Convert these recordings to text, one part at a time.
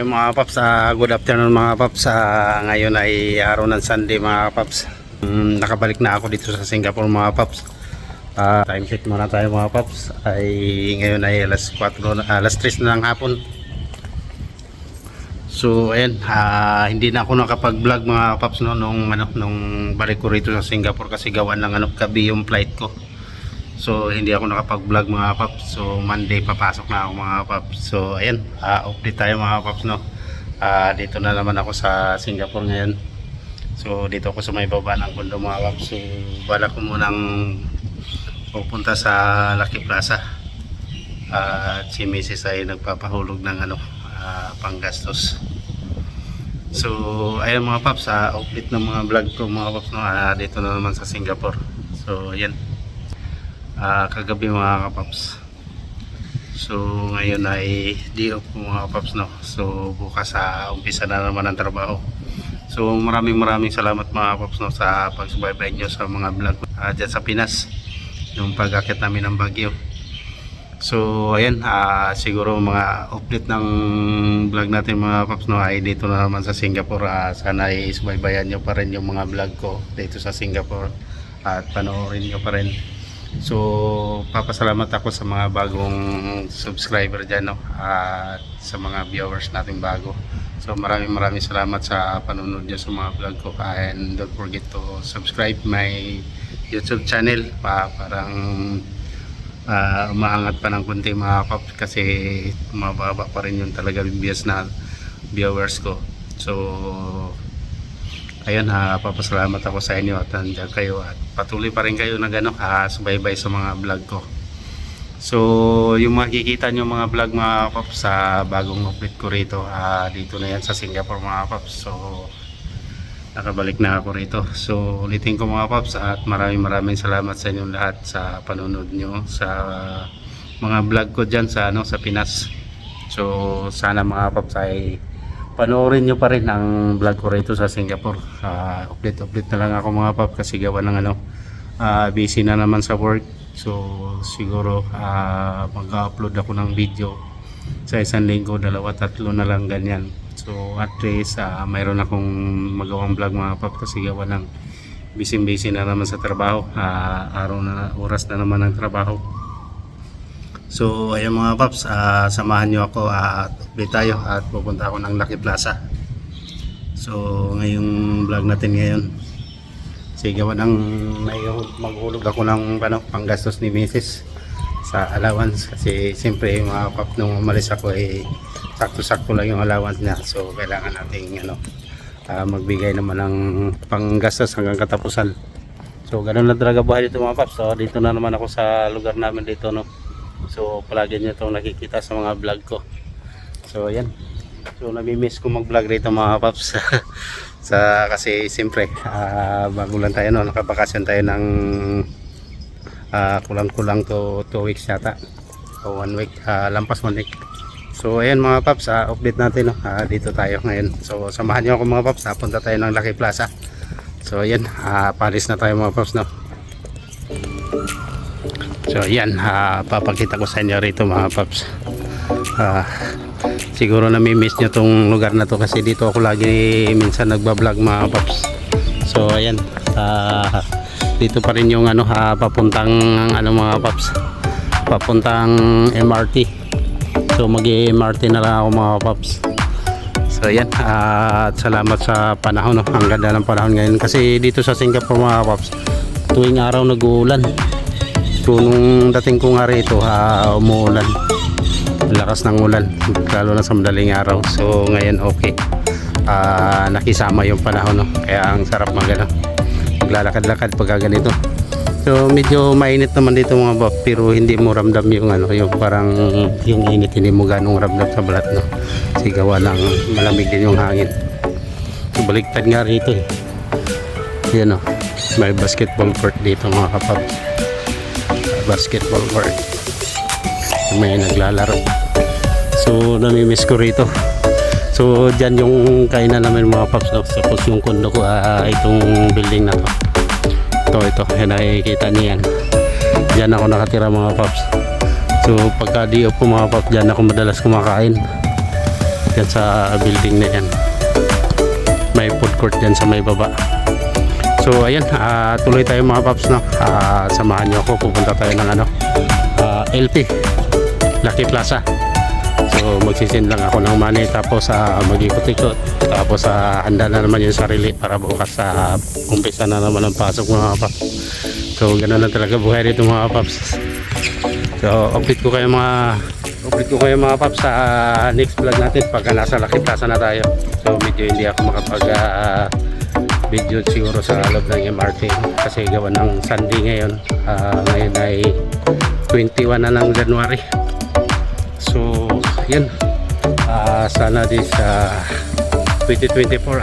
Ayun mga paps, good afternoon mga paps. Ngayon ay araw ng Sunday mga paps. Nakabalik na ako dito sa Singapore mga paps. Time check muna tayo mga paps. Ay ngayon ay alas 3 na ng hapon. So ayun, hindi na ako nakapag-vlog mga paps nung balik ko rito sa Singapore kasi gawan ng gabi yung flight ko. So hindi ako nakapag-vlog mga paps. So Monday papasok na ako mga paps. So ayan, update tayo mga paps dito na naman ako sa Singapore ngayon. So dito ako sa may baba ng condo mga paps. So bala ko munang pupunta sa Lucky Plaza. At si Mrs. ay nagpapahulog ng panggastos. So ayan mga paps, update ng mga vlog ko mga paps dito na naman sa Singapore. So ayan. Kagabi mga kapaps. So ngayon ay day off mga kapaps So bukas umpisa na naman ang trabaho. So maraming salamat mga kapaps sa pagsubaybay nyo sa mga vlog dyan sa Pinas, yung pag-akit namin ng Baguio. So ayan, siguro mga update ng vlog natin mga kapaps ay dito na naman sa Singapore. Sana ay subaybayan nyo pa rin yung mga vlog ko dito sa Singapore at panoorin nyo pa rin. So papasalamat ako sa mga bagong subscriber dyan at sa mga viewers nating bago. So maraming salamat sa panonood nyo sa mga vlog ko, and don't forget to subscribe my YouTube channel parang umaangat pa ng konti mga kapaps kasi mababa pa rin yung talaga views na viewers ko. So ayun, papasalamat ako sa inyo at nandiyan kayo at patuloy pa rin kayo na subaybay sa mga vlog ko. So yung makikita nyo mga vlog mga paps sa bagong update ko rito, dito na yan sa Singapore mga paps. So nakabalik na ako rito. So ulitin ko mga paps at maraming salamat sa inyong lahat sa panunod nyo sa mga vlog ko dyan sa Pinas. So sana mga paps ay panoorin nyo pa rin ang vlog ko rito sa Singapore. Update na lang ako mga pap kasi gawa ng busy na naman sa work. So siguro mag-upload ako ng video sa isang linggo, 2-3 na lang ganyan. So at least mayroon akong magawang vlog mga pap kasi gawa ng busy na naman sa trabaho. Oras na naman ng trabaho. So ayun mga paps, samahan nyo ako at update tayo at pupunta ako ng Lucky Plaza. So ngayong vlog natin ngayon, sigawan ng maghulog ako ng panggastos ni Mrs. sa allowance kasi siyempre mga paps nung umalis ako sakto lang yung allowance niya. So kailangan nating magbigay naman ng panggastos hanggang katapusan. So ganun lang talaga buhay dito mga paps. So dito na naman ako sa lugar namin dito So palagi nyo itong nakikita sa mga vlog ko. So ayan. So nami-miss ko mag-vlog rito mga paps. Kasi siyempre bago lang tayo nakabakasyon tayo ng kulang-kulang to 2 weeks yata o 1 week, lampas 1 week. So ayan mga paps, update natin dito tayo ngayon. So samahan nyo ako mga paps, punta tayo ng Lucky Plaza. So ayan, palis na tayo mga paps So yan, papakita ko sa inyo rito mga paps. Siguro nami-miss nyo tong lugar na to kasi dito ako lagi minsan nagbablog mga paps. So ayan, dito pa rin yung papuntang mga paps, papuntang MRT. So mag-MRT na lang ako mga paps. So ayan, at salamat sa panahon ang ganda ng panahon ngayon kasi dito sa Singapore mga paps tuwing araw nag-uulan. So nung dating ko nga rito, umuulan, lakas ng ulan lalo na sa madaling araw. So ngayon okay, nakisama yung panahon kaya ang sarap maglalakad-lakad pag ganito. So medyo mainit naman dito mga bab, pero hindi mo ramdam yung yung parang yung init, hindi mo ganong ramdam sa balat kasi gawa ng malamig din yung hangin. So baliktad nga rito yan may basketball court dito mga kapab, basketball court, may naglalaro. So nami-miss ko rito. So dyan yung kainan namin mga paps tapos yung kondo ko itong building na to, ito nakikita niyo yan, dyan ako nakatira mga paps. So pagka di opo mga paps, dyan ako madalas kumakain. dyan sa building na yan. May food court dyan sa may baba. So ayan, tuloy tayo mga paps, no? Samahan nyo ako, pupunta tayo ng LP Lucky Plaza. So magsisin lang ako ng money, tapos mag-ikot-ikot, tapos handa na naman yung sarili para bukas umpisa na naman ang pasok mga paps. So ganoon na talaga buhay dito mga paps. So update ko kayo mga paps sa next vlog natin pagka nasa Lucky Plaza na tayo. So medyo hindi ako makapag video siguro sa loob ng MRT kasi gawa ng Sunday ngayon. Ngayon ay 21 na ng January. So yan, sana this 2024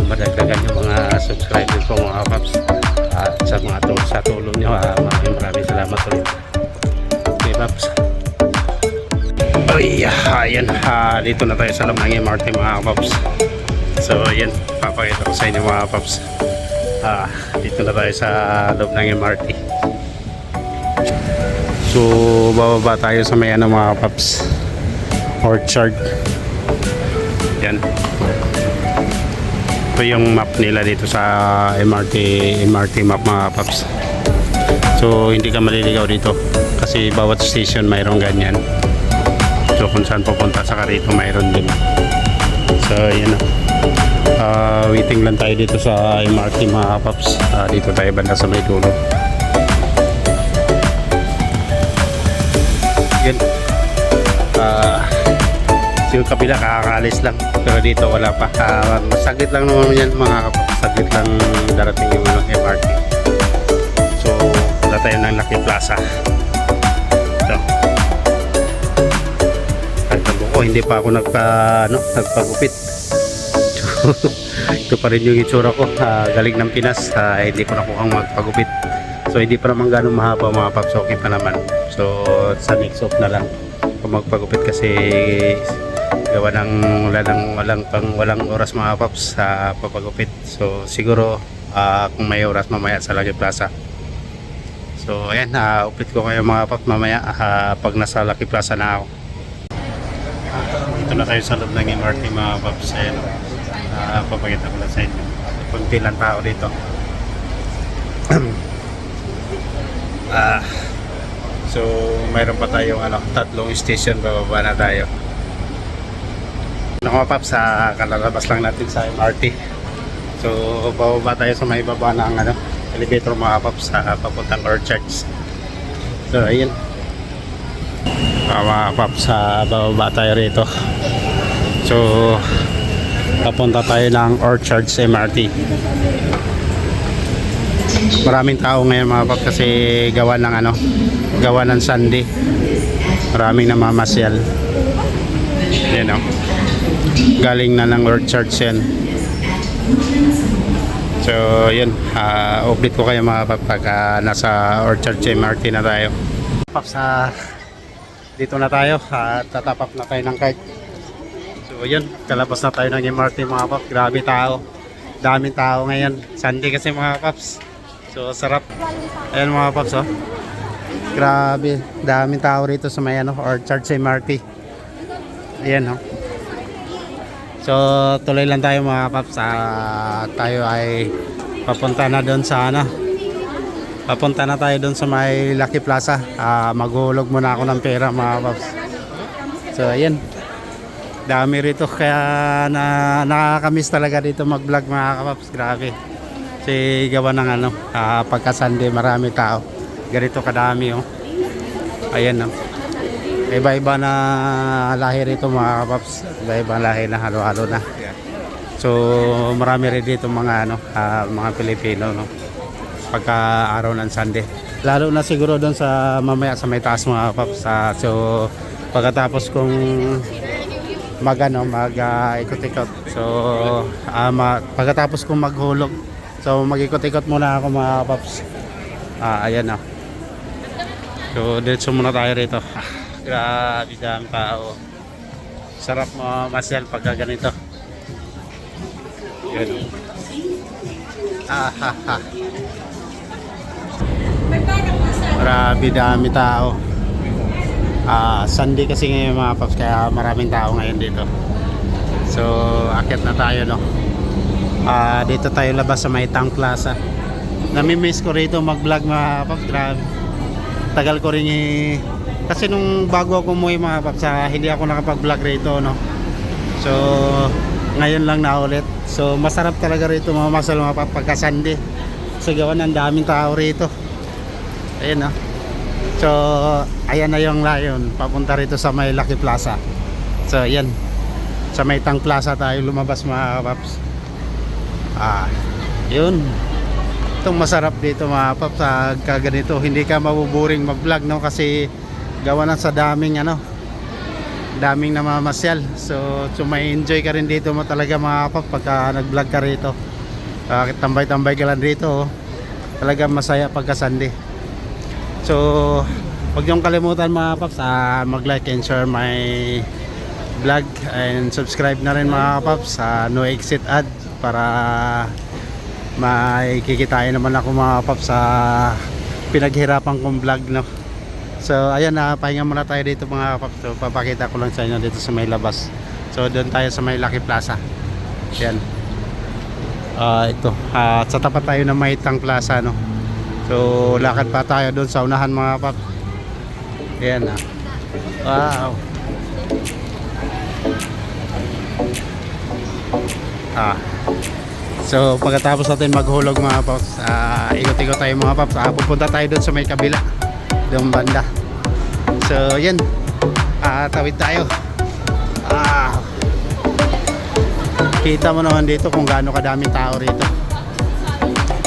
madagdagan yung mga subscribers ko mga paps, at sa mga sa tulong nyo, maraming salamat ulit. Okay paps. Oh yeah, ayan, dito na tayo sa loob ng MRT mga paps. So yan, papakita ko sa inyo mga paps. Dito na tayo sa loob ng MRT. So bababa tayo sa may mga paps, Orchard. Yan, ito yung map nila dito sa MRT map mga paps. So hindi ka maliligaw dito kasi bawat station mayroong ganyan. So kung saan pupunta sa rito mayroon din. So yan, waiting lang tayo dito sa MRT mga paps. Dito tayo banda sa may dulo. Yan, yung kabila kakaalis lang, pero dito wala pa. Saglit lang naman yan mga paps, saglit lang darating yung MRT. So wala tayo ng Lucky Plaza. So hindi pa ako nagpagupit. Ito pa rin yung itsura ko, galing ng Pinas. Hindi ko nakuha magpagupit, so hindi pa naman ganun mahaba mga paps, okay pa naman. So sa next off na lang kung magpagupit kasi gawa ng walang oras mga paps sa papagupit. So siguro kung may oras mamaya sa Lucky Plaza. So ayan, upit ko kayo mga paps mamaya pag nasa Lucky Plaza na ako. Dito na tayo sa loob ng MRT mga paps. Ayan, papakita ko lang sa inyo kunti lang tao dito. So mayroon pa tayong tatlong station, bababa na tayo. Mga paps, kalalabas lang natin sa MRT. So bababa tayo sa may baba ng elevator mga paps, papuntang Orchard. So ayun mga paps, bababa tayo rito. So papunta tayo ng Orchard MRT. Maraming tao ngayon mga paps kasi gawa ng Sunday. Maraming namamasyal. Yan galing na ng Orchard yan. So yun, update ko kayo mga paps pag nasa Orchard MRT na tayo. Paps, dito na tayo at tatapap na tayo ng cart. So yun, kalabas na tayo ng MRT mga paps. Grabe tao, daming tao ngayon, Sunday kasi mga paps. So sarap. Ayan mga paps, grabe, daming tao rito sa may Orchard MRT. Ayan So tuloy lang tayo mga paps. Tayo ay papunta na doon sa papunta na tayo doon sa may Lucky Plaza. Maghulog muna ako ng pera mga paps. So ayan, dami rito kaya nakakamiss talaga dito mag vlog mga paps. Grabe kasi gawa ng pagka Sunday marami tao, ganito kadami ayan iba-iba na lahi rito mga paps, iba-iba lahi na halo-halo na. So marami rin dito mga mga Pilipino pagka araw ng Sunday, lalo na siguro doon sa mamaya sa may taas mga paps. So pagkatapos kong ikot-ikot, so pagkatapos kong maghulog, so mag-ikot-ikot muna ako mga paps. Ayan so diretso muna tayo rito. Grabe dami tao, sarap masyal pagka ganito. Yun. Grabe dami tao. Sunday kasi ngayon mga paps, kaya maraming tao ngayon dito. So akyat na tayo, no. Dito tayo labas sa Maitang Plaza. Nami-miss ko rito mag-vlog mga paps. Grabe. Tagal ko rin kasi nung bago ako umuwi mga paps, hindi ako nakapag-vlog rito, no. So ngayon lang na ulit. So masarap talaga rito mamamasal mga paps pagka Sunday. So gawa ng daming tao rito. Ayun, no. So ayan na yung layon papunta rito sa may Lucky Plaza. So ayan, sa Maitang Plaza tayo lumabas mga paps. Yun. Itong masarap dito mga paps, sa kaganito hindi ka mabuburing mag-vlog, no, kasi gawa na sa daming daming namamasyal. So may enjoy ka rin dito mo talaga mga paps pagka nag-vlog ka rito. Tambay-tambay ka lang dito, oh. Talaga masaya pagka Sunday. So huwag niyong kalimutan mga paps, mag-like and share my vlog and subscribe na rin mga paps sa no exit ad para makikitain naman ako mga paps sa pinaghirapan kong vlog, no. So ayan, pahinga muna tayo dito mga paps. So papakita ko lang sa inyo dito sa may labas. So doon tayo sa may Lucky Plaza. Yan. Ito, sa tapat tayo ng Maitang Plaza, no. So lakad pa tayo doon sa unahan mga paps. Ayan. Wow. So pagkatapos natin maghulog mga paps, ikot-ikot tayo mga paps. Pupunta tayo doon sa may kabila, doon banda. So yan, tawid tayo. Kita mo naman dito kung gaano kadaming tao rito.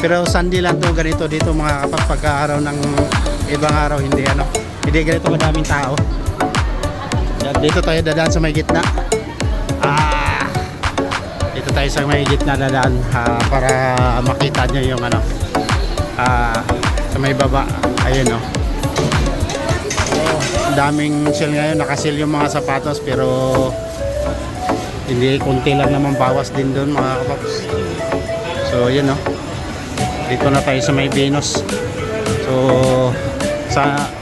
Pero Sunday lang to ganito dito mga paps. Pagka araw ng ibang araw hindi ganito kadaming tao. Yan, dito tayo dadaan sa may gitna. Dito tayo sa may gitna dadaan, para makita nyo yung sa may baba. Ayun, no. Daming sale ngayon, nakasil yung mga sapatos, pero hindi, kunti lang naman bawas din doon mga kapaps. So yun, no. Dito na tayo sa may Venus. So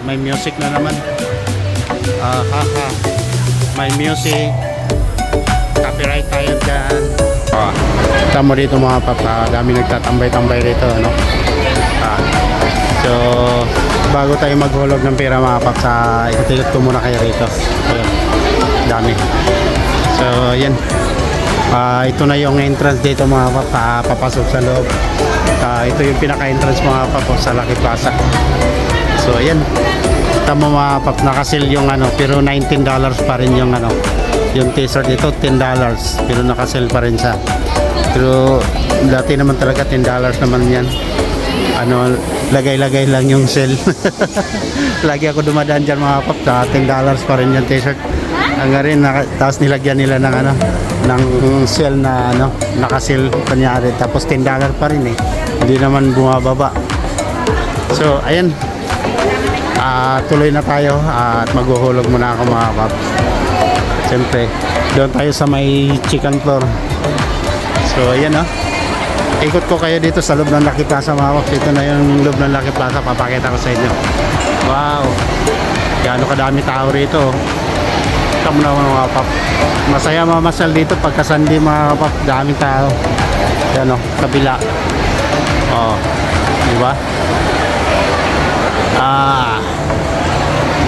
may music na naman. May music, copyright tayo dyan. Tama dito mga paps, dami nagtatambay-tambay rito, no. So bago tayo maghulog ng pera mga paps, ikot-ikot ko muna kayo rito. Ayan, dami. So yan, ito na yung entrance dito mga paps, papasok sa loob. Ito yung pinaka-entrance mga paps sa Lucky Plaza. So ayan, tama mga paps, nakasil yung pero $19 pa rin yung yung t-shirt. Ito $10 pero naka-sale pa rin siya. Pero dati naman talaga $10 naman yan. Lagay-lagay lang yung sale. Lagi ako dumadaan dyan mga paps, $10 pa rin yung t-shirt. Ang rin, tapos nilagyan nila ng ng sale na naka-sale kanyari. Tapos $10 pa rin hindi naman bumababa. So ayan, tuloy na tayo at maghuhulog muna ako mga paps. Siyempre, doon tayo sa may chicken floor. So ayan, ikot ko kayo dito sa loob ng Lucky Plaza mga paps. Ito na yung loob ng Lucky Plaza, papakita ko sa inyo. Wow, gaano kadami tao rito. Tama na mga paps, masaya mamasyal dito pagka Sunday mga paps. Daming tao. Yan, kabila. Diba?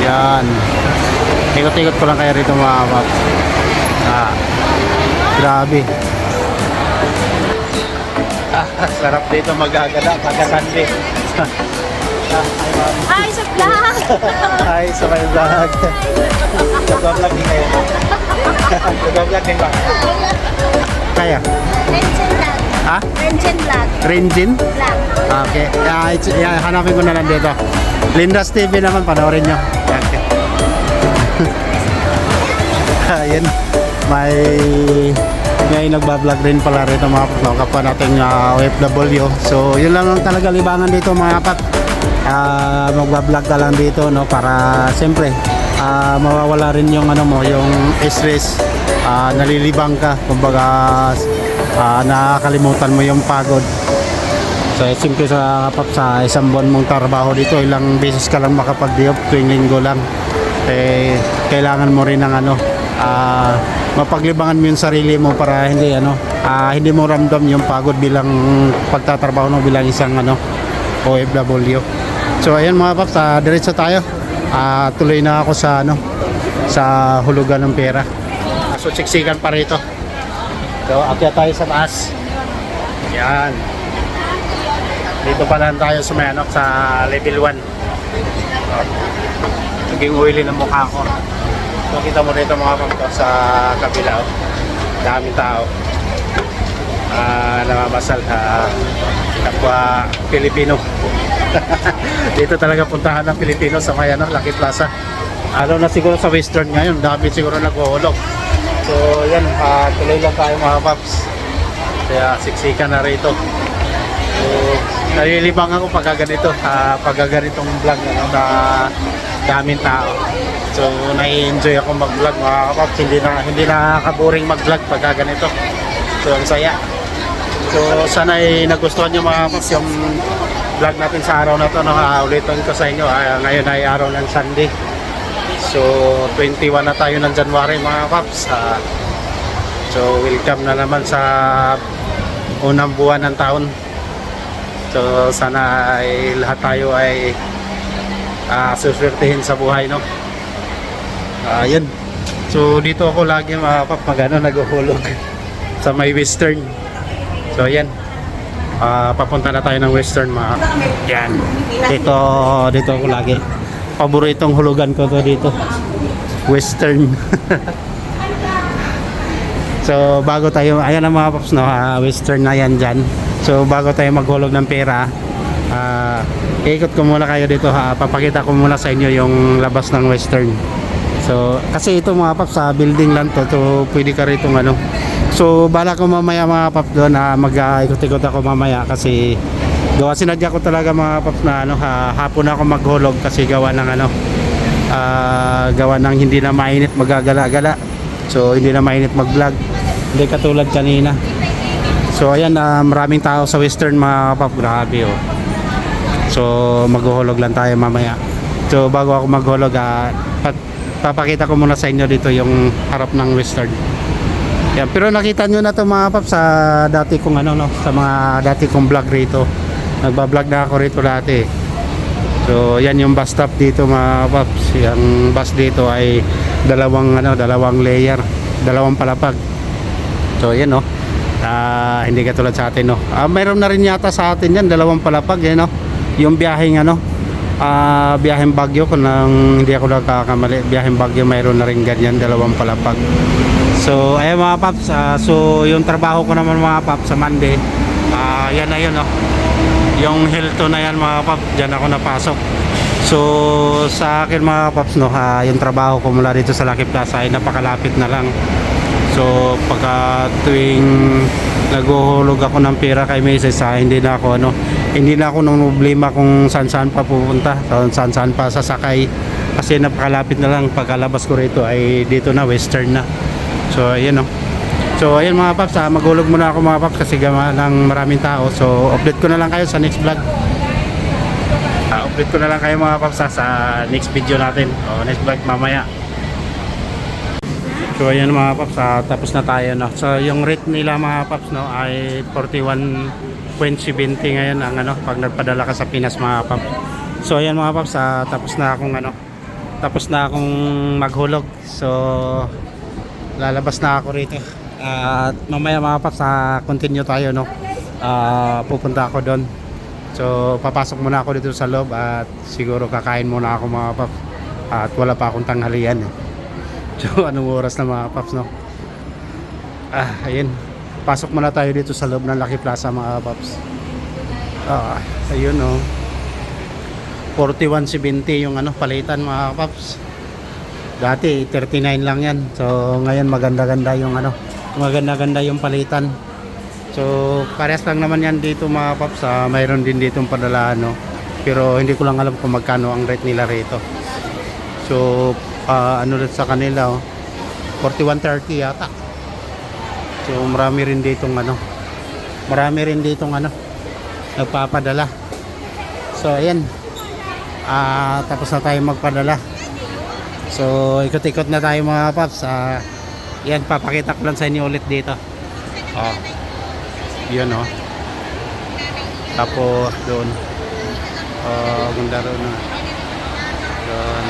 Yan, ikot-ikot ko lang kayo rito mga paps. Grabe. Sarap dito magagala pagka Sunday. Hi sa vlog! Hi sa may vlog. Nag-vlog din kayo. Nag-vlog din ba? Kaya? Renjen vlog. Ha? Renjen vlog. Renjin? Vlog. Okay. Hanapin ko na lang dito. Lindas TV naman, panoorin nyo. Okay. Ayan, may nagbablog rin pala rito mga paps, kapwa nating OFW. So yun lang ang talaga libangan dito mga paps. Magbablog ka lang dito, no, para siyempre mawawala rin yung yung stress. Nalilibang ka, kumbaga nakakalimutan mo yung pagod. So siyempre sa paps, sa isang buwan mong trabaho dito, ilang beses ka lang makapag-day off tuwing linggo lang. Kailangan mo rin ng mapaglibangan mo yung sarili mo para hindi mo ramdam yung pagod bilang pagtatrabaho mo bilang isang OFW. So ayan mga paps, diretso tayo. Tuloy na ako sa hulugan ng pera. So siksikan pa rito. So akyat tayo sa taas. Yan. Dito pa lang tayo sa level 1. Naging oily ng mukha ko. So kita mo rito mga paps sa kabila. Daming tao. Namabasal kapwa Pilipino. Dito talaga puntahan ng Pilipino sa may Lucky Plaza. Na siguro sa Western ngayon, dami siguro naghuhulog. So yan, tuloy lang tayo mga paps. Kaya siksikan na rito. So nalilibang ako pag ganitong vlog na daming tao. So nai-enjoy ako mag-vlog mga paps. Hindi na kaboring mag-vlog pag ganito. So ang saya. So sana ay nagustuhan nyo mga paps yung vlog natin sa araw na to. Ulitin ko sa inyo, ngayon ay araw ng Sunday. So 21 na tayo ng January mga paps. So welcome na naman sa unang buwan ng taon. So sana ay lahat tayo ay suswertehin sa buhay, no? Yan. So dito ako lagi mga paps naghuhulog sa may Western. So yan. Papunta na tayo ng Western mga. Yan. Dito ako lagi. Paboritong hulugan ko to dito. Western. So bago tayo, ayan ang mga paps, no, Western na yan dyan. So bago tayo maghulog ng pera, ikot ko muna kayo dito, papakita ko muna sa inyo yung labas ng Western. So kasi ito mga paps, sa building lang to, so pwede ka rito So bala ko mamaya mga paps doon, mag-ikot-ikot ako mamaya kasi sinadya ko talaga mga paps na hapon ako maghulog kasi gawa ng hindi na mainit magagala-gala. So hindi na mainit mag-vlog. Hindi katulad kanina. So ayan, maraming tao sa Western mga paps, grabe oh. So maghuhulog lang tayo mamaya. So bago ako maghulog, papakita ko muna sa inyo dito yung harap ng Western. Yan, pero nakita nyo na to mga paps sa dati kong sa mga dati kong vlog rito. Nagba-vlog na ako rito dati. So yan yung bus stop dito mga paps. Yung bus dito ay dalawang layer, dalawang palapag. So yan hindi katulad sa atin mayroon na rin yata sa atin yan, dalawang palapag yung biyaheng biyaheng Baguio, kung hindi ako nagkakamali, biyaheng Baguio mayroon na rin ganyan, dalawang palapag. So ayun mga paps, so yung trabaho ko naman mga paps sa Monday, yan na yun yung Hilton na yan mga paps, dyan ako napasok. So sa akin mga paps yung trabaho ko mula dito sa Lucky Plaza ay napakalapit na lang. So pagka tuwing naghuhulog ako ng pera kay Mrs. hindi na ako nung problema kung saan pa pupunta, saan pa sasakay kasi napakalapit na lang. Pagkalabas ko rito ay dito na, Western na. So ayan So ayan mga paps, maghulog muna ako mga paps kasi gama ng maraming tao. So update ko na lang kayo sa next vlog. Update ko na lang kayo mga paps sa next video natin, next vlog mamaya. So ayan mga paps, tapos na tayo So yung rate nila mga paps ay 41.70 ngayon ang pag nagpadala ka sa Pinas mga paps. So ayan mga paps, tapos na akong maghulog. So lalabas na ako rito. At mamaya mga paps, continue tayo pupunta ako doon. So papasok muna ako dito sa loob at siguro kakain muna ako mga paps. At wala pa akong tanghalian So anong oras na mga paps ayun, pasok muna tayo dito sa loob ng Lucky Plaza mga paps. Ayun 41.70 yung palitan mga paps. Dati 39 lang yan. So ngayon maganda-ganda yung palitan. So parehas lang naman yan dito mga paps. Mayroon din ditong padala pero hindi ko lang alam kung magkano ang rate nila rito. So ulit sa kanila 41.30 yata. So marami rin ditong nagpapadala. So ayan, tapos na tayo magpadala. So ikot-ikot na tayo mga paps. Yan, papakita ko lang sa inyo ulit dito. Oh. Yun oh. Tapos doon. Oh, ganda ron. Doon.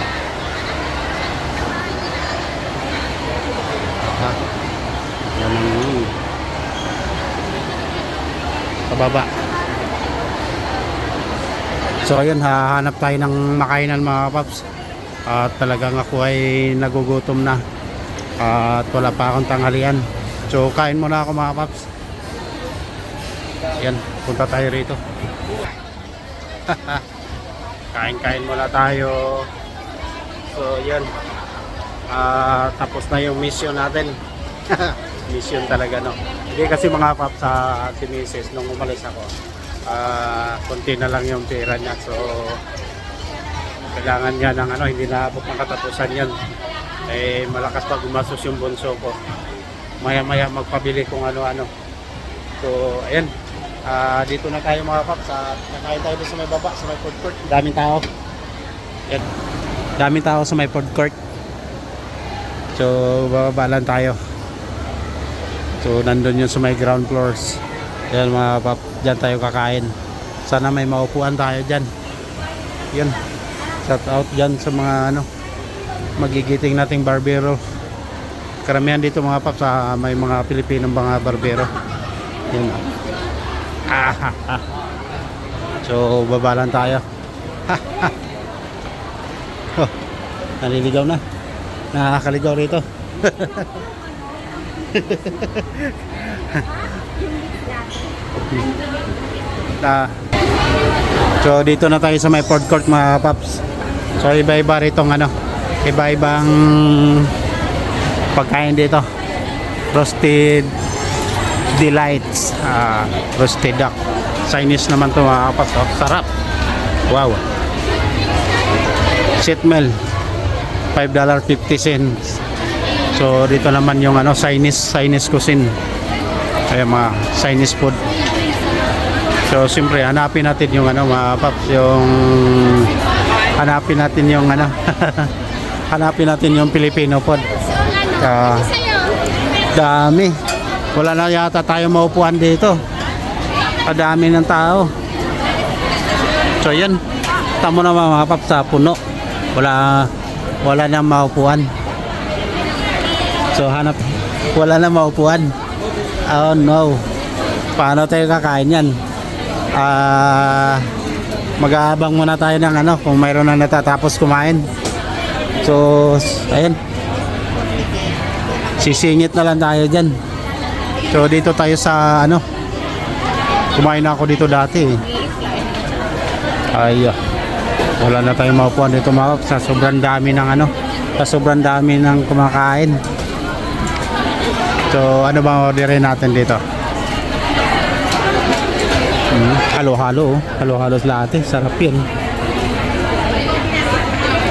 Ha? Yan ang pababa. So ayun, hahanap tayo ng makainan mga paps. At talagang ako ay nagugutom na. At wala pa akong tanghalian. So kain muna ako mga paps. Yan, punta tayo rito. Kain-kain muna tayo. So yan. Tapos na yung mission natin. Mission talaga no. Hindi kasi mga paps sa si Mrs. nung umalis ako. Konti na lang yung pera niya. So kailangan niya ng ano, hindi na abot ng katapusan yan. Eh malakas pa gumastos yung bunso ko. Maya-maya magpabili kung ano-ano. So ayan. Dito na tayo mga paps. Nakain tayo dito sa may baba, sa may food court. Daming tao. Yan. Daming tao sa may food court. So bababa lang tayo. So nandun yun sa may ground floors. Yan mga pap, dyan tayo kakain. Sana may maupuan tayo dyan. Yun. Shout out dyan sa mga ano, magigiting nating barbero. Karamihan dito mga pap sa may mga Pilipinong mga barbero. Yun. So baba lang tayo. Oh, naliligaw na. Nakakaligaw rito. So dito na tayo sa may food court mga paps. So iba-iba rito ano, iba-ibang pagkain dito. Roasted delights, roasted duck. Chinese naman to mga paps. Oh, sarap. Wow. Sitmel $5.50. So dito naman yung ano, Chinese cuisine. Ay mga Chinese food. So siyempre hanapin natin yung ano mga paps, yung hanapin natin yung ano hanapin natin yung Filipino food. Dami. Wala na yata tayo maupuan dito. Kadami ng tao. So yan. Tamo na mga paps sa puno. Wala na maupuan. So hanap, wala na maupuan. Oh no. Paano tayo kakain yan? Mag-aabang muna tayo ng ano kung mayroon na natatapos kumain. So ayun, sisingit na lang tayo dyan. So dito tayo sa ano, kumain na ako dito dati ay wala na tayong maupuan dito mga sa sobrang dami ng ano, sa sobrang dami ng kumakain. So ano ba orderin natin dito? Halo-halo, halo-halo latte, sarap yan.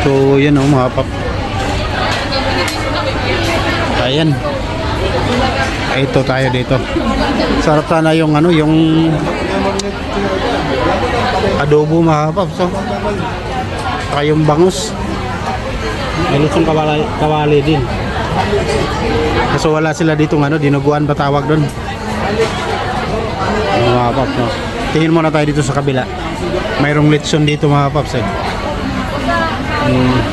So yan oh mga pap. Ayan. Ito tayo dito. Sarap sana yung ano, yung adobo mga pap. So saka yung bangus. May lusong kawali din. So wala sila dito ano, dinuguan ba tawag doon? Mga paps, no? Tingin muna tayo dito sa kabila. Mayroong lechon dito mga paps eh.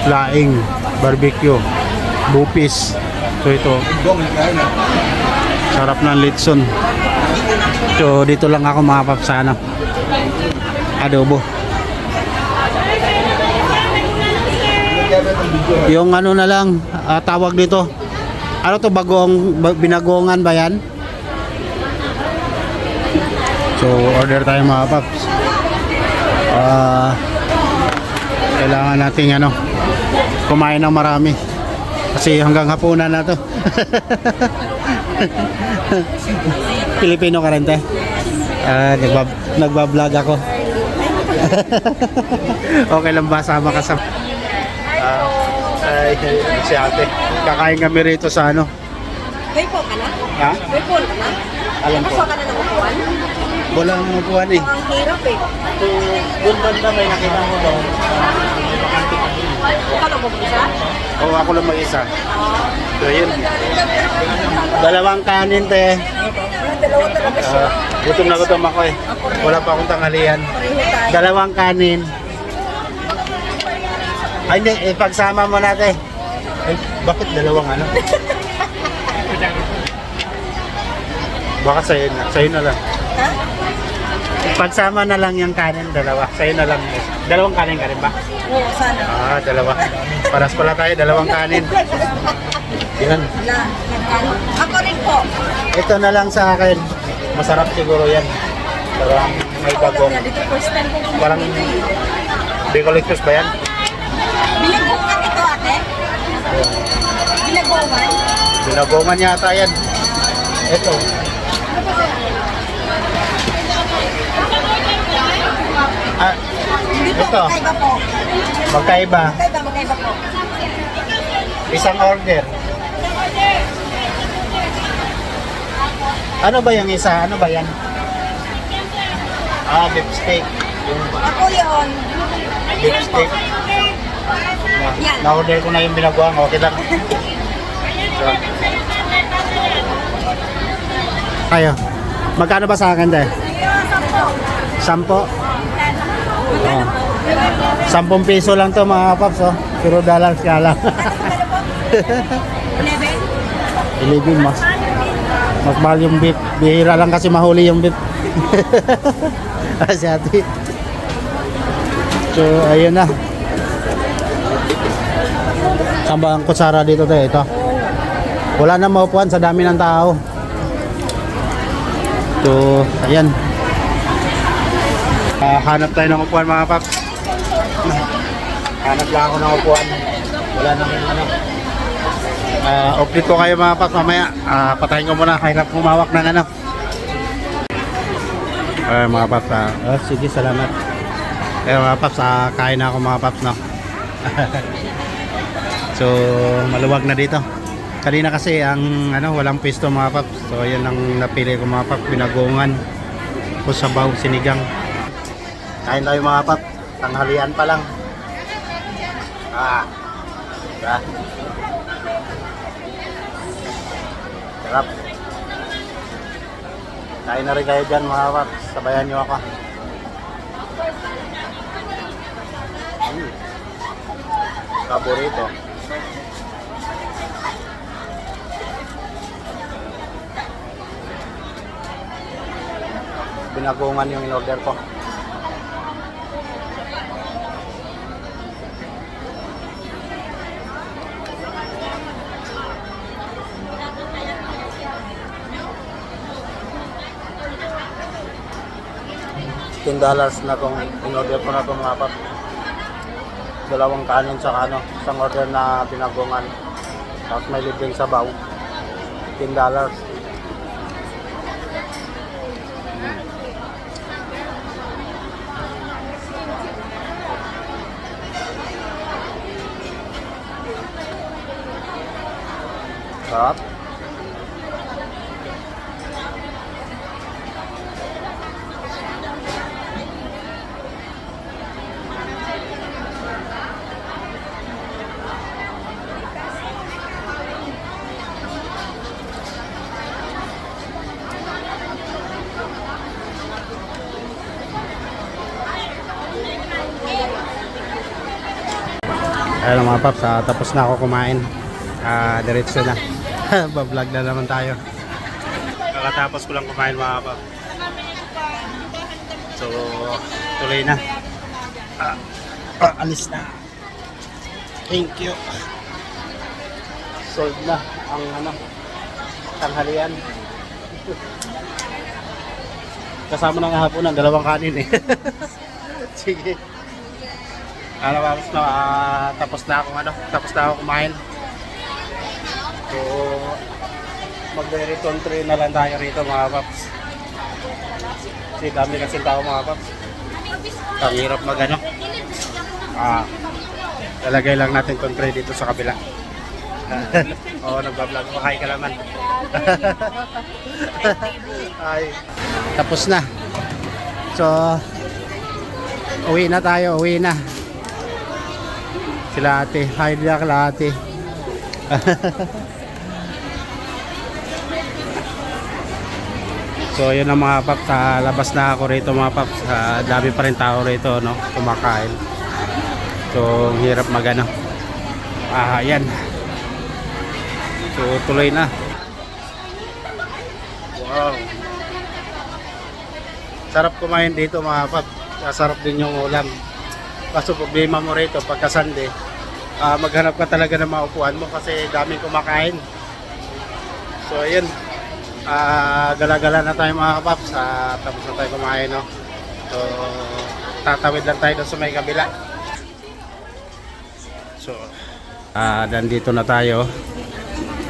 Laing, barbecue, bupis. So ito, sarap ng lechon. So dito lang ako mga paps sa ano, adobo. Yung ano na lang, tawag dito, ano to, binagongan ba yan? So order tayo mga paps. Kailangan nating ano, kumain ng marami kasi hanggang hapunan na to. Pilipino ka rin te? Nagbablog ako. Okay lang ba sama ka sa si ate? Kakain kami rito sa ano. May po ka na? Ha? May po ka na? Alam ko. Gusto ka na ng upuan? Wala nang upuan eh. Ang hirap eh. So, doon banda may nakita mo doon. Ikaw lang mag-isa? Oo, ako lang mag-isa. So yun. Dalawang kanin te. Dalawa talaga siya. Gutom na gutom ako eh. Wala pa akong tanghalian. Pareho tayo. Dalawang kanin. Ay hindi, ipagsama mo natin. Ay, bakit dalawang ano? Baka sa'yo na lang. Ha? Pagsama na lang yung kanin, dalawa. Sa'yo na lang. Dalawang kanin ka rin ba? Oo, sana. Dalawa. Paras pala tayo, dalawang kanin. Yan. Wala. Ako rin po. Ito na lang sa akin. Masarap siguro yan. Parang may bagong. Dito first time kong Parang dito eh. Bicol Express ba yan? Binagongan ito ate? Binagongan? Binagongan yata yan. Ito. Hindi po, Ito. magkaiba po. Magkaiba. Magkaiba po. Isang order. Ano ba yung isa? Ano ba yan? Beef steak. Yung Ako yun. beef steak. Yan. Na-order ko na yung binaguang. Okay lang. So. Ayo. Magkano ba sa akin, te? 10. Oh. 10 piso lang to mga paps, oh. Pero dollars ka lang. 11 mas. Mas mahal yung beef. Bihira lang kasi mahuli yung beef. Asyati. So, ayun na. Saan ba ang kutsara dito tayo? Ito. Wala na maupuan sa dami ng tao. So, ayan. Hanap tayo ng upuan mga paps. Hanap lang ako ng upuan. Wala nang ano. Update ko kayo mga paps mamaya. Patayin ko muna. Hirap humawak ng ano. Mga paps. Sige, salamat. Mga paps, kain na ako mga paps, no? So, maluwag na dito. Kanina kasi ang ano, walang pwesto mga paps. So, yan ang napili ko mga paps. Binagongan. O sabaw, sinigang. Kain tayo mga paps. Tanghalian pa lang. Diba? Sarap. Kain na rin kayo dyan mga paps. Sabayan nyo ako. Paborito. Binagongan yung in-order ko. $10 na tong in-order ko na tong mga paps. Dalawang kanin sa ano, isang order na binagongan. Tapos may libreng sabaw. $10. Sarap. Ayun mga paps, tapos na ako kumain. Diretso na. Bablog na naman tayo. Kakatapos ko lang kumain mga paps. So, tuloy na. Alis na. Thank you. Sold na ang ano, tanghalian. Kasama ng hapon ng dalawang kanin eh. Sige. Tapos na, tapos na ako kumain. So, magre-return train na lang tayo rito mga paps. Kasi dami kasing tao mga paps. Ang hirap mag ano. Lalagay lang natin itong tray dito sa kabila. Oo, nagbablog ko. Hi ka naman. Hi. Tapos na. So, uwi na tayo, uwi na. Sila ate, hi dia kala ate. So yun ang mga paps, sa labas na ako rito mga paps. Dami pa rin tao rito, no, kumakain. So hirap magano. Yan. So tuloy na. Wow. Sarap kumain dito mga paps. Sarap din yung ulam. Kaso problema mo rito pagka Sunday, maghanap ka talaga ng maupuan mo kasi daming kumakain. So ayun. Gala-gala na tayo mga kapaps, tapos na tayo kumain, no? So tatawid lang tayo doon sa may kabila. So nandito na tayo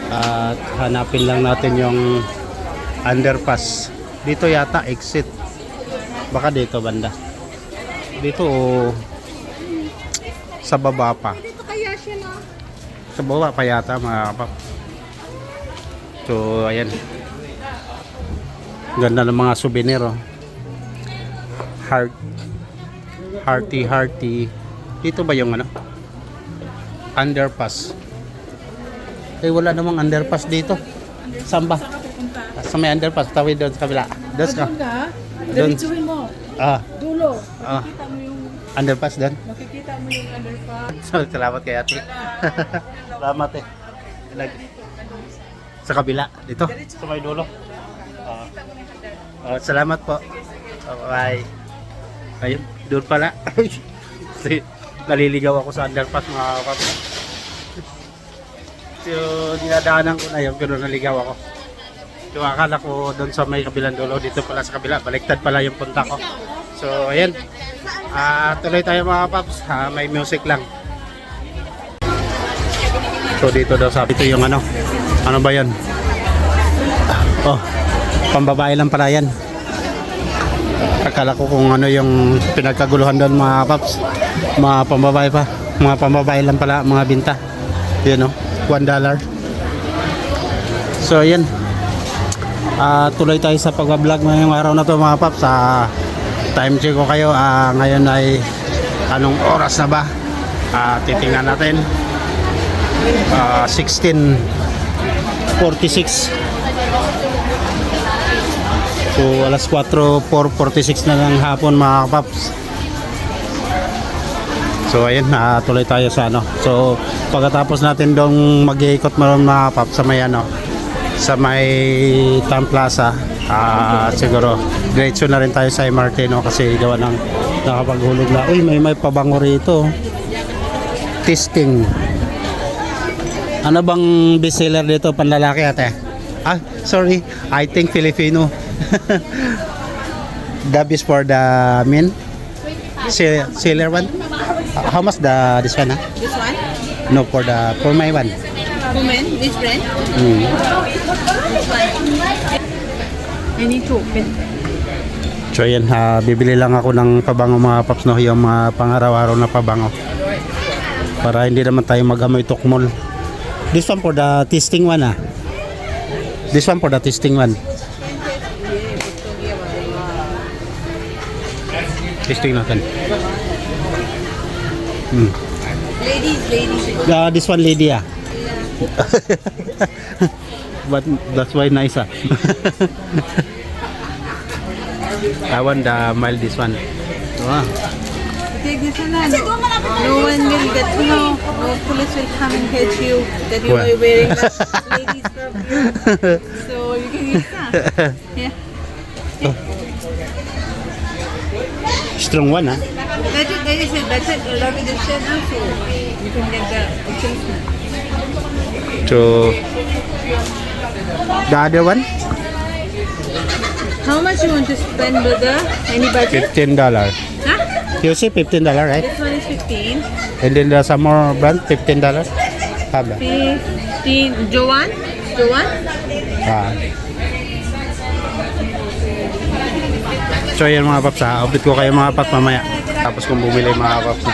at hanapin lang natin yung underpass dito yata, exit, baka dito banda, dito sa baba pa, Dito kaya siya, no? sa baba pa yata mga kapaps. So ayan, ganda ng mga souvenir, oh. Hearty. Dito ba yung ano? Underpass. Wala namang underpass dito. Saan ba? Sa may underpass, tawid doon sa kabila. Doon ka. Doon. Diretsuhin mo. Dulo. Ah. Makikita mo yung Underpass doon. makikita mo yung underpass. Salamat kay ate. Salamat eh. Sa kabila, dito. Sa may dulo. Salamat po. Bye. Ayun, doon pala. Naliligaw ako sa underpass mga kapatid. So, dinadaanan ko na yun pero naligaw ako. So, akala ko doon sa may kabilang dulo, dito pala sa kabila. Baliktad pala yung punta ko. So, ayan. Tuloy tayo mga paps. May music lang. So, dito daw sa ito yung ano. Ano ba yan? Pambabae lang pala yan. Akala ko kung ano yung pinagkaguluhan doon mga paps. Mga pambabae pa. Mga pambabae lang pala, mga binta. Yun, no? $1. So yan, tuloy tayo sa pag-vlog ngayong araw na to mga paps. Time check ko kayo, ngayon ay anong oras na ba? Titingnan natin. 16:46. So alas 4:46 na ng hapon mga paps. So ayun, tuloy tayo sa ano. So pagkatapos natin dong mag-iikot mga paps sa may ano, sa may Town Plaza, siguro diretso na rin tayo sa MRT, no, kasi gawa ng nakapaghulog na. Uy, may pabango rito. Testing. Ano bang bestseller dito panlalaki ate? Sorry, I think Filipino. Dab is for the men. Sailor one. How much this one? This one? No, for my one. Woman, this brand? I need to open. So yan, bibili lang ako ng pabango mga paps, no, yung mga pang-araw-araw na pabango. Para hindi naman tayo mag-amoy tukmol. This one for the testing one, This one for the testing one. Testing natin. Ladies. This one lady, But that's why nice, I want the mild this one. Take this one. No one will get to know. No police will come and catch you that you Well. are wearing that ladies perfume. So you can use that. Yeah. Strong one, That's it. That's it. Along with the shirt also. You can get the replacement. So the other one, How much you want to spend, brother? Any budget? $15. Huh? You see $15, right? This one is 15. And then there's some more brand, $15. Haba. 15. Joanne? So yun mga paps, update ko kayo mga paps mamaya. Tapos kung bumili mga paps.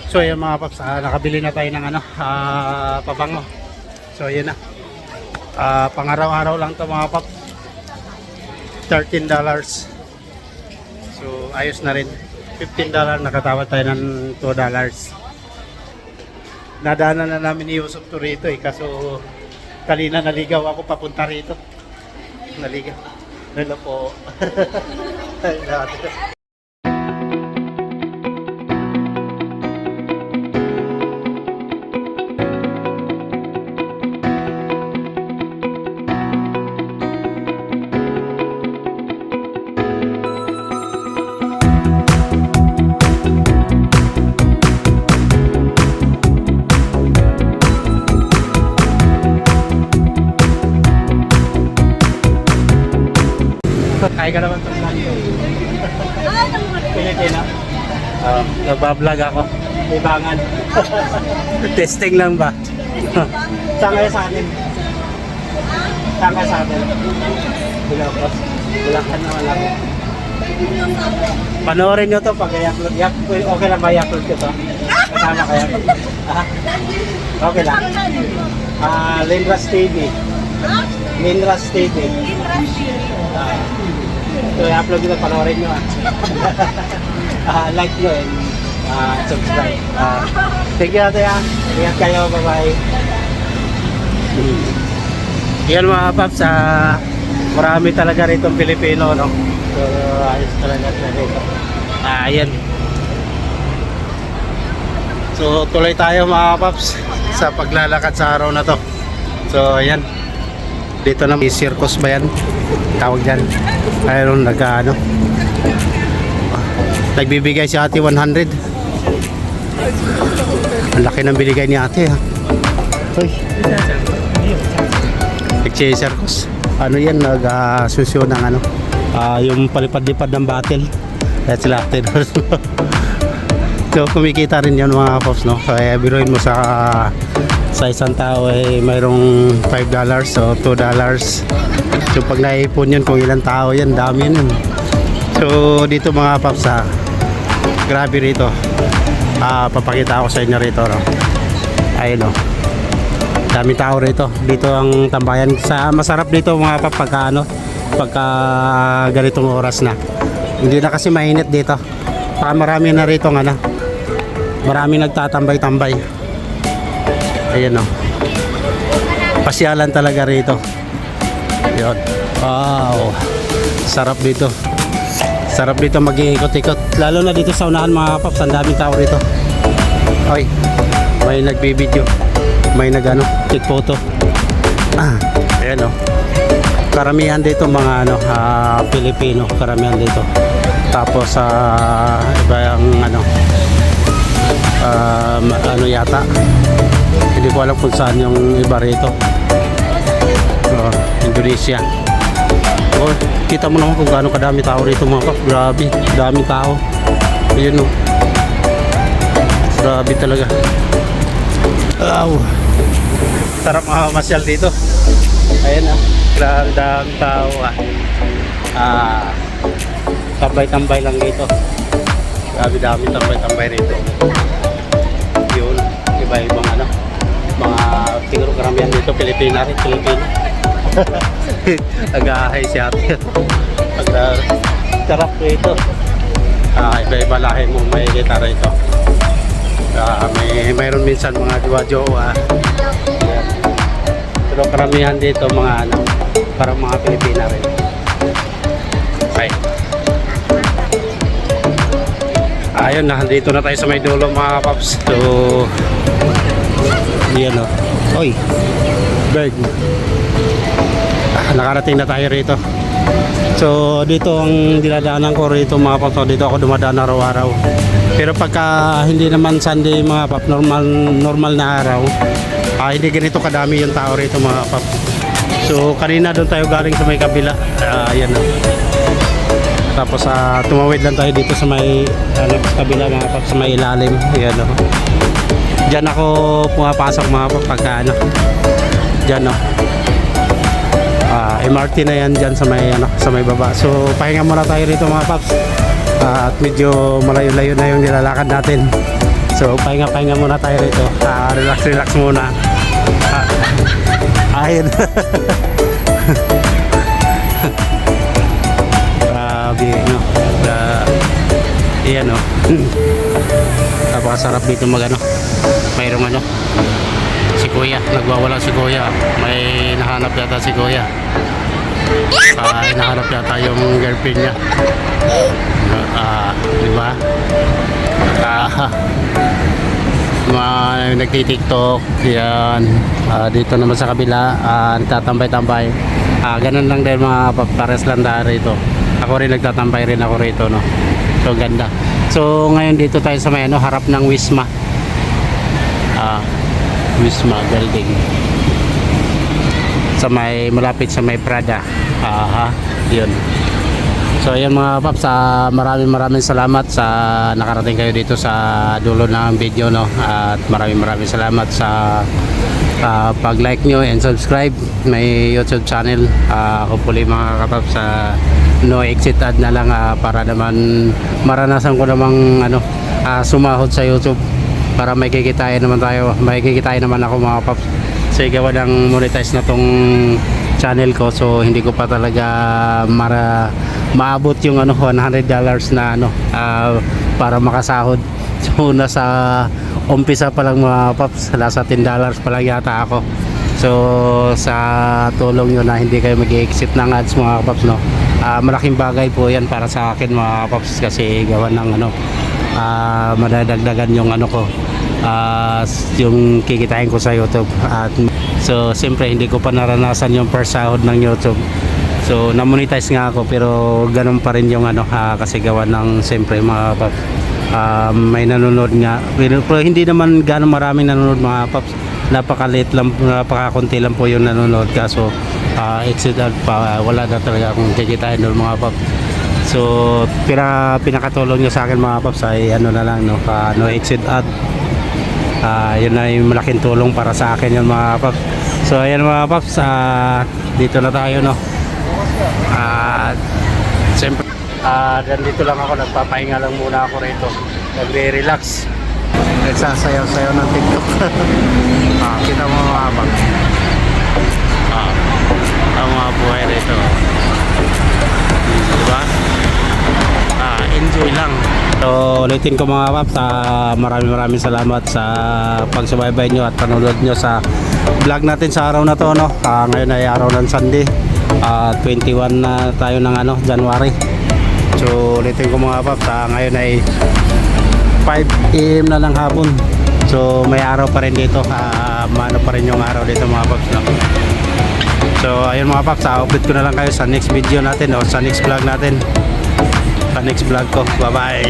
So yun mga paps, nakabili na tayo ng ano, pabango. So yun na. Pang-araw-araw lang to mga paps. $13. So ayos na rin. $15, nakatawad tayo ng $2. Nadaanan na namin ni Yusuf to rito, kaso kanina naligaw ako papunta rito. naligaw. Hello po. Kaya ka naman itong vlog ko. Pilipino. Nagbablog ako. Ibangan. Testing lang ba? Saan kayo sa atin? Saan kayo sa atin? Bilapos. Bulacan naman ako. Panoorin nyo to pag i-upload. Okay lang ba i-upload ko to? Kasama kaya? Okay lang. Lindras TV. Lindras TV. So, i-upload nyo, panoorin nyo like nyo and subscribe. Thank you natin ha. Ingat kayo, bye-bye. Yan mga paps, marami talaga rito Pilipino, no? So, ayos talaga rito. Ayan. So, tuloy tayo mga paps sa paglalakad sa araw na to. So, ayan. Dito na may circus ba yan? Tawag dyan. Ayun, nagbibigay si ate 100. Ang laki ng binigay ni ate ha. Uy. Nag-circus. Ano yan? Nag-susyo ng ano. Yung palipad-lipad ng battle. Kaya sila ate. So kumikita rin yan mga pops, no? Kaya biruin mo sa isang tao ay mayroong $5 o $2. So pag naipon yun kung ilang tao yan, dami yun. So dito mga paps, grabe rito. Papakita ako sa inyo rito, no? Ayun, no? Dami tao rito. Dito ang tambayan. Masarap dito mga paps pagka ganitong oras na. Hindi na kasi mainit dito. Marami na rito marami nagtatambay-tambay. Ayan, no? Pasyalan talaga rito. Yun. Wow. Sarap dito. Sarap dito mag-iikot-ikot. Lalo na dito sa unahan mga paps. Ang daming tao rito. Oy. May nagbibideo. May take photo. Ayan, no? Karamihan dito mga Pilipino. Karamihan dito. Tapos iba yung yata. Hindi ko alam kung saan yung iba rito. Indonesia. Kita mo naman kung gaano kadami tao rito mga kap. Grabe, daming tao. Ayun, no. Grabe talaga. Sarap masyal dito. Ayan, grabe, daming tao. Tambay-tambay lang dito. Grabe, dami tambay-tambay rito. Yun, iba-ibang mga siguro karamihan dito Pilipino. Nag-ahay si ate. Sarap rito. Iba-iba lahi mo may gitara ito. Mayroon minsan mga jowa-jowa. Pero karamihan dito mga parang mga Pilipina rin. Okay. Ayun na, dito na tayo sa may dulo mga paps. So yan, o. Oy, bird. Nakarating na tayo rito. So dito ang dinadaanan ko rito mga paps. Dito ako dumadaan araw-araw. Pero pagka hindi naman Sunday mga paps, normal na araw, hindi ganito kadami yung tao rito mga paps. So kanina doon tayo galing sa may kabila. Ayan na. Tapos tumawid lang tayo dito sa may kabila mga paps, sa may ilalim. Ayan, o. Diyan ako pumapasok mga paps pagka diyan, no. MRT na yan diyan sa may baba. So pahinga muna tayo rito mga paps. At medyo malayo-layo na yung nilalakad natin. So pahinga muna tayo rito. Relax muna. Ayun. Grabe, no. Ayan, no. Napakasarap dito mayroong si kuya, nagwawala si kuya. May nahanap yata si kuya. Hinahanap yata yung girlfriend niya. Di ba? Nagtitiktok. Yan. Dito naman sa kabila, nagtatambay-tambay. Ganun lang din mga pares lang dahil rito. Ako rin nagtatambay rin ako rito, no. So ganda. So ngayon dito tayo sa may harap ng Wisma. Wisma building. Sa may malapit sa may Prada. Yun. So ayun mga paps, maraming salamat sa nakarating kayo dito sa dulo ng video, no. At maraming salamat sa pag-like nyo and subscribe may YouTube channel. Hopefully mga kapaps, no exit ad na lang, para naman maranasan ko namang sumahod sa YouTube para may kikitain naman ako mga paps. So gawa ng monetize na tong channel ko, so hindi ko pa talaga maabot yung $100 na para makasahod. So nasa umpisa pa lang mga paps, nasa $10 pa lang yata ako. So sa tulong nyo na hindi kayo mag-exit ng ads mga paps, no, malaking bagay po yan para sa akin mga paps, kasi gawa ng madadagdagan yung yung kikitain ko sa YouTube. At so siyempre hindi ko pa naranasan yung first sahod ng YouTube. So na-monetize nga ako, pero ganun pa rin yung kasi gawa ng siyempre mga paps, may nanonood nga, pero hindi naman gano'ng maraming nanonood mga paps. Napakakunti lang po yung nanonood, kaso exit ad pa, wala na talaga akong kikitain doon mga paps. So pinakatulong nyo sa akin mga paps ay na lang, no exit ad. Yun ay malaking tulong para sa akin yun mga paps. So ayan mga paps, dito na tayo, no. Siyempre dito lang ako, nagpapahinga lang muna ako rito, nagre-relax, nagsasayaw-sayaw ng TikTok. Kita mo mga paps, ang mga buhay rito, diba? Enjoy lang. So ulitin ko mga paps, maraming salamat sa pagsubaybay nyo at panonood nyo sa vlog natin sa araw na to, no. Ngayon ay araw ng Sunday, 21 na tayo ng January. So ulitin ko mga paps, ngayon ay 5 AM na lang hapon. So may araw pa rin dito, mano pa rin yung araw dito mga paps, no? So ayun mga paps, update ko na lang kayo sa next video natin o sa next vlog natin, sa next vlog ko. Bye bye.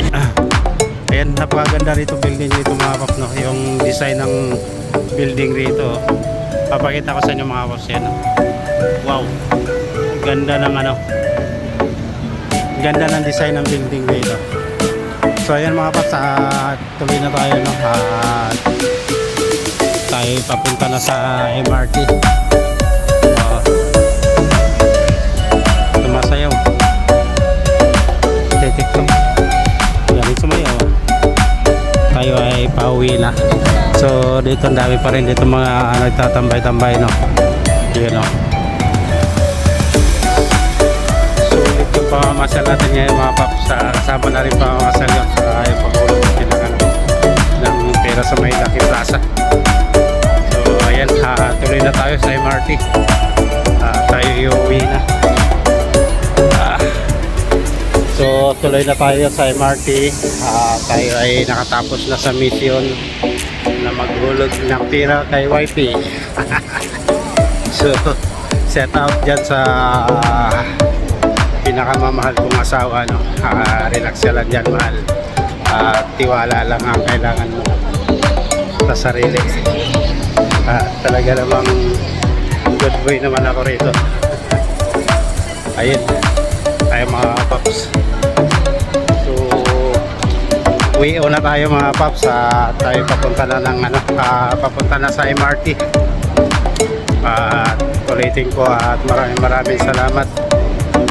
Ayan, napakaganda rito building dito mga paps, no? Yung design ng building rito, papakita ko sa inyo mga paps. Yan, wow, ganda ng ganda ng design ng building dito. So ayan mga paps, tuloy na tayo, no. Tayo papunta na sa MRT. Tumasayaw, TikTok, galing sumayaw. Tayo ay pauwi na. So dito ang dami pa rin dito mga nagtatambay-tambay, no. Yun, no. So ito pamamasal natin ngayon mga paps, kasama na rin pamamasal yun sa pag-ulog natin ng pera sa may Lucky Plaza. So ayan, tuloy na tayo sa MRT. Tayo iuwi na. So tuloy na tayo sa MRT. Tayo ay nakatapos na sa mission na maghulog ng pera kay wifey. So set out dyan sa pinakamamahal kong asawa, no. Relax ka lang dyan, mahal. Tiwala lang ang kailangan mo sa sarili. Talaga namang good boy naman ako rito. Ayun tayo mga paps. So uwi na tayo mga paps. Tayo papunta na ng papunta na sa MRT. Ulitin ko at maraming salamat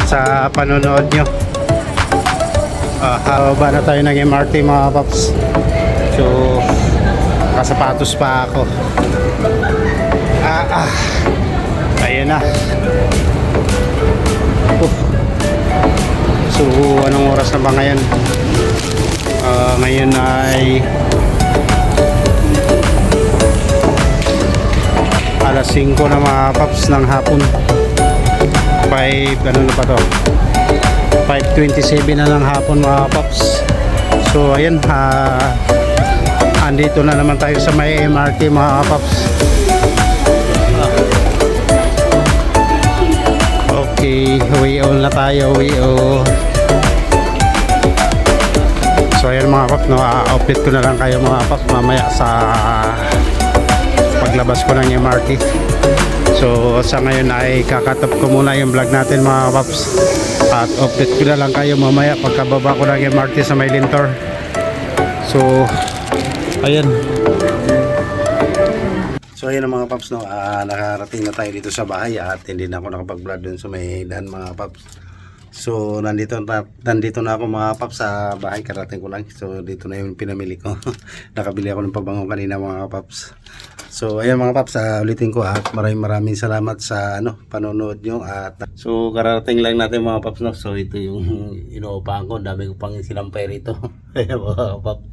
sa panonood nyo. Hababa na tayo ng MRT mga paps. So kasapatos pa ako. Ayun na. So anong oras na ba ngayon? Ngayon ay alas 5 na mga paps ng hapon. ano na pa to? 5:27 na ng hapon mga paps. So ayan, andito na naman tayo sa may MRT mga paps. Okay, way on na tayo, way on. So ayan mga paps, no, outfit ko na lang kayo mga paps mamaya sa paglabas ko ng MRT. So sa ngayon ay kakatap ko muna yung vlog natin mga paps, at update ko na lang kayo mamaya pagkababa ko ng MRT sa may Lintor. So ayan. So ayan mga paps, no, nakarating na tayo dito sa bahay at hindi na ako nakapag-vlog dun sa may daan mga paps. So nandito na ako mga paps sa bahay, karating ko lang. So dito na yung pinamili ko. Nakabili ako ng pabango kanina mga paps. So ayan mga paps, ulitin ko at maraming salamat sa panonood nyo. At so kararating lang natin mga paps, no. So ito yung inuupahan ko, dami ko pang sinampay rito. Ayan mga paps.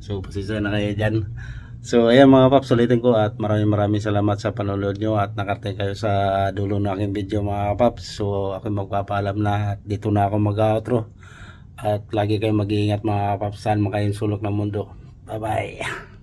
So pasisya na kayo dyan. So ayan mga paps, ulitin ko at maraming salamat sa panonood nyo at nakarating kayo sa dulo ng aking video mga paps. So ako magpapaalam na at dito na ako mag-outro. At lagi kayong mag-iingat mga paps, saan man kayong sulok ng mundo. Bye bye.